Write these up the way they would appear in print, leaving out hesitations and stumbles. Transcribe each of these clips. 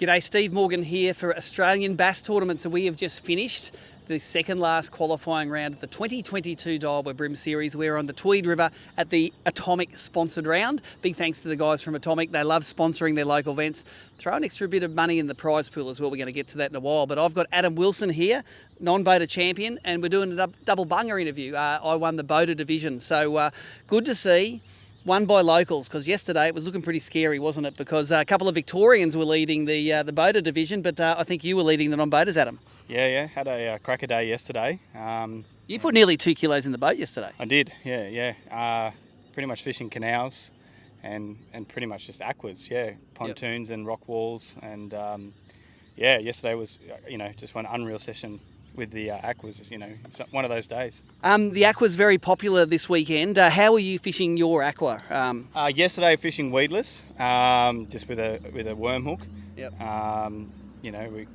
G'day, Steve Morgan here for Australian Bass Tournament. So we have just finished the second last qualifying round of the 2022 Daiwa BREAM Series. We're on the Tweed River at the Atomic sponsored round. Big thanks to the guys from Atomic. They love sponsoring their local events. Throw an extra bit of money in the prize pool as well. We're going to get to that in a while. But I've got Adam Wilson here, non-boater champion, and we're doing a double bunger interview. I won the boater division. So good to see. Won by locals, because yesterday it was looking pretty scary, wasn't it? Because a couple of Victorians were leading the boater division, but I think you were leading the non-boaters, Adam. Yeah. Had a cracker day yesterday. You put nearly 2 kilos in the boat yesterday. I did, yeah. Pretty much fishing canals and pretty much just aquas, pontoons and rock walls. And yesterday was, just one unreal session with the aquas, it's one of those days. The aqua's very popular this weekend. How are you fishing your aqua? Yesterday fishing weedless, just with a worm hook. Yep. We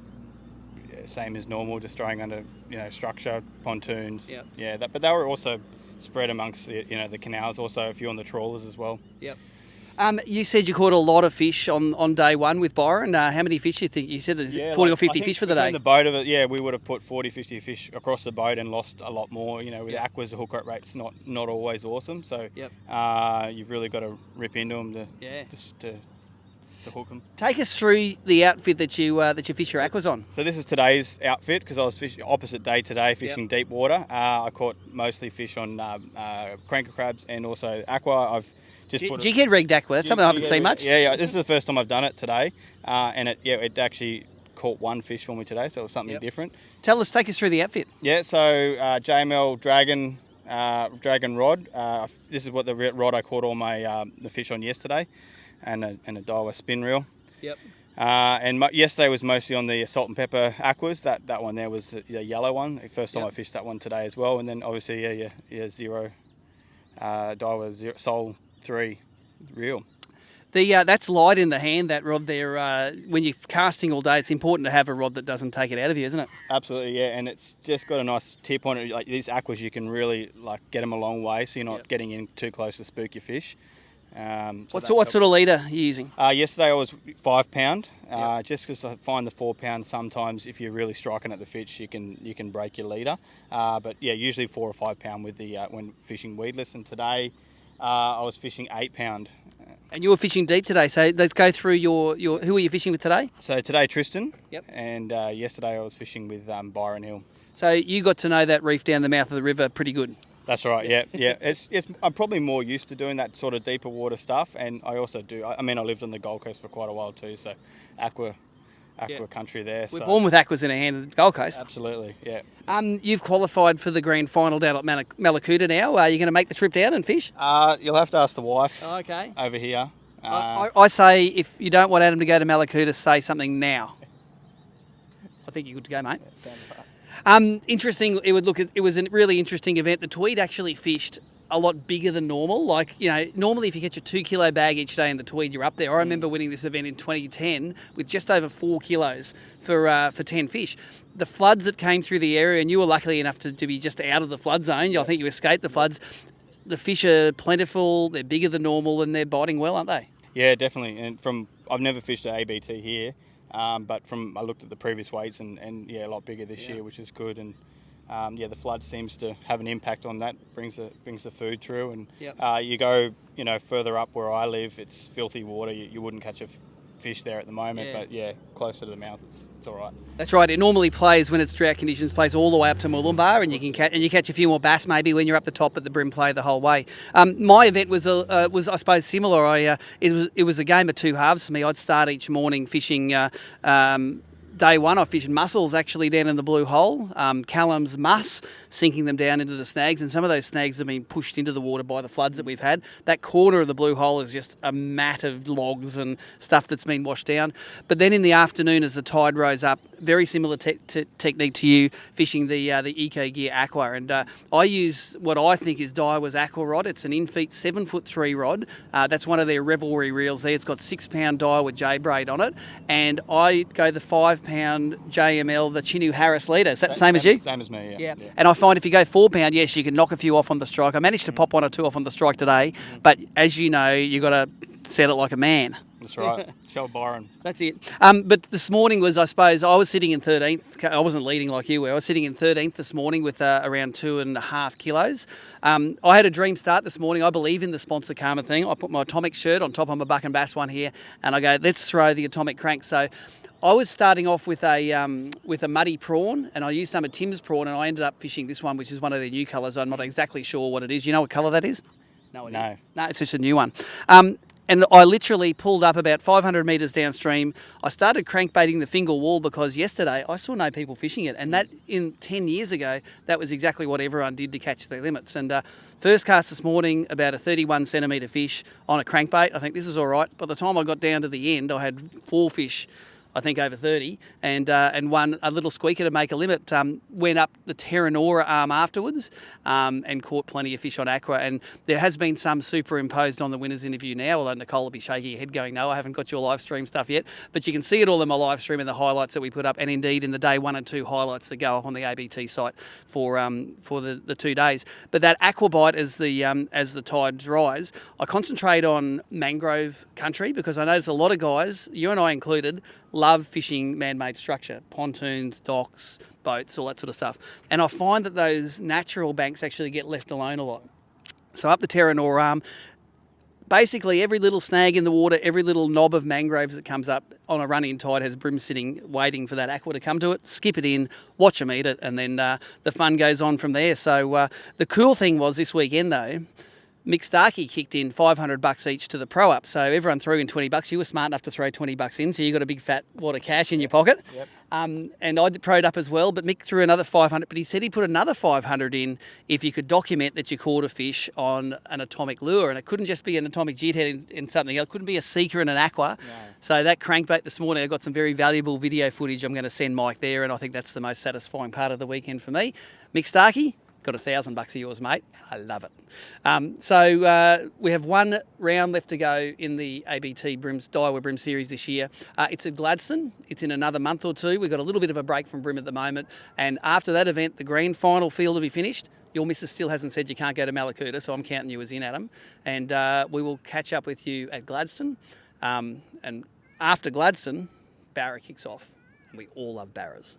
same as normal, just throwing under structure, pontoons. Yep. Yeah, but they were also spread amongst the canals. Also a few on the trawlers as well. Yep. You said you caught a lot of fish on day one with Byron. How many fish do you think? You said 40 or 50 fish for the day. The boat of it, we would have put 40, 50 fish across the boat and lost a lot more. With aquas, the hook rate's not always awesome. So you've really got to rip into them to hook them. Take us through the outfit that you fish your aquas on. So this is today's outfit, because I was fishing opposite day today, fishing deep water. I caught mostly fish on cranker crabs and also aqua. I've just jighead rigged aqua. That's something I haven't seen much. Yeah. This is the first time I've done it today, and it actually caught one fish for me today, so it was something different. Take us through the outfit. Yeah, so JML Dragon rod. This is what the rod I caught all my the fish on yesterday, and a Daiwa spin reel. Yep. Yesterday was mostly on the salt and pepper aquas. That one there was the yellow one. The first time I fished that one today as well, and then obviously zero Daiwa Soul 3 reel. That's light in the hand, that rod there. When you're casting all day, it's important to have a rod that doesn't take it out of you, isn't it? Absolutely, yeah. And it's just got a nice tip on it. Like these aquas, you can really get them a long way, so you're not getting in too close to spook your fish. What sort of leader are you using? Yesterday I was 5 pound, just because I find the 4 pound sometimes, if you're really striking at the fish, you can break your leader. But usually 4 or 5 pound with the when fishing weedless. And today I was fishing 8 pound. And you were fishing deep today, so let's go through your who are you fishing with today? So today Tristan. Yep. And yesterday I was fishing with Byron Hill. So you got to know that reef down the mouth of the river pretty good. That's right. Yeah. I'm probably more used to doing that sort of deeper water stuff, and I also do. I lived on the Gold Coast for quite a while too, so aqua country there. We're born with aquas in our hand at the Gold Coast. Absolutely, yeah. You've qualified for the grand final down at Malakuta now. Are you going to make the trip down and fish? You'll have to ask the wife. Okay. Over here. I say if you don't want Adam to go to Malakuta, say something now. I think you're good to go, mate. Interesting. It was a really interesting event. The Tweed actually fished a lot bigger than normal. Normally if you catch a 2 kilo bag each day in the Tweed, you're up there. I remember winning this event in 2010 with just over 4 kilos for 10 fish. The floods that came through the area, and you were lucky enough to be just out of the flood zone. I think you escaped the floods. The fish are plentiful, they're bigger than normal, and they're biting well, aren't they? Yeah, definitely. And I've never fished an ABT here. But I looked at the previous weights and a lot bigger this year, which is good. And the flood seems to have an impact on that. Brings the food through, and you go further up where I live, it's filthy water. You wouldn't catch a fish there at the moment, but closer to the mouth, it's all right. That's right. It normally plays when it's drought conditions, plays all the way up to Mooloolaba, and you catch a few more bass maybe when you're up the top, but the BREAM play the whole way. My event was I suppose similar. It was a game of two halves for me. I'd start each morning fishing. Day one, I fished mussels actually down in the blue hole, Callum's muss, sinking them down into the snags, and some of those snags have been pushed into the water by the floods that we've had. That corner of the blue hole is just a mat of logs and stuff that's been washed down. But then in the afternoon, as the tide rose up, very similar technique to you, fishing the Eco Gear Aqua, and I use what I think is Daiwa's Aqua rod. It's an in-feet 7'3" rod. That's one of their Revelry reels there. It's got 6 pound Daiwa J braid on it, and I go the 5 pound JML, the Chinu Harris leader. Is that the same as you? Same as me, yeah. And I find if you go 4 pound, yes, you can knock a few off on the strike. I managed to pop 1 or 2 off on the strike today, but as you know, you've got to set it like a man. That's right. Shell Byron. That's it. But this morning was, I suppose, I was sitting in 13th. I wasn't leading like you were. I was sitting in 13th this morning with around 2.5 kilos. I had a dream start this morning. I believe in the sponsor karma thing. I put my Atomic shirt on top of my Buck and Bass one here, and I go, let's throw the Atomic crank. So I was starting off with a muddy prawn, and I used some of Tim's prawn, and I ended up fishing this one, which is one of their new colours. I'm not exactly sure what it is. You know what colour that is? No. No, it's just a new one. And I literally pulled up about 500 metres downstream. I started crankbaiting the finger wall because yesterday I saw no people fishing it. And that, in 10 years ago, that was exactly what everyone did to catch their limits. And first cast this morning, about a 31 centimetre fish on a crankbait. I think this is all right. By the time I got down to the end, I had 4 fish, I think over 30, and one, a little squeaker to make a limit, went up the Terranora arm afterwards and caught plenty of fish on aqua. And there has been some superimposed on the winner's interview now, although Nicole will be shaking her head going, no, I haven't got your live stream stuff yet. But you can see it all in my live stream and the highlights that we put up, and indeed in the day 1 and 2 highlights that go up on the ABT site for the 2 days. But that aqua bite as the tides rise, I concentrate on mangrove country because I notice a lot of guys, you and I included, love fishing man-made structure, pontoons, docks, boats, all that sort of stuff. And I find that those natural banks actually get left alone a lot. So up the Terranora arm, basically every little snag in the water, every little knob of mangroves that comes up on a run-in tide has bream sitting, waiting for that aqua to come to it, skip it in, watch them eat it, and then the fun goes on from there. So the cool thing was this weekend though, Mick Starkey kicked in $500 each to the pro up, so everyone threw in $20. You were smart enough to throw $20 in, so you got a big fat wad of cash in your pocket. Yep. And I pro'd up as well, but Mick threw another 500. But he said he put another 500 in if you could document that you caught a fish on an atomic lure, and it couldn't just be an atomic jig head in something else. It couldn't be a seeker and an aqua. No. So that crankbait this morning, I got some very valuable video footage. I'm going to send Mike there, and I think that's the most satisfying part of the weekend for me. Mick Starkey, got $1,000 of yours, mate. I love it. So we have one round left to go in the ABT Daiwa BREAM series this year. It's at Gladstone. It's in another month or two. We've got a little bit of a break from BREAM at the moment. And after that event, the grand final field will be finished. Your missus still hasn't said you can't go to Malakuta, so I'm counting you as in, Adam. And we will catch up with you at Gladstone. And after Gladstone, Barra kicks off. And we all love Barras.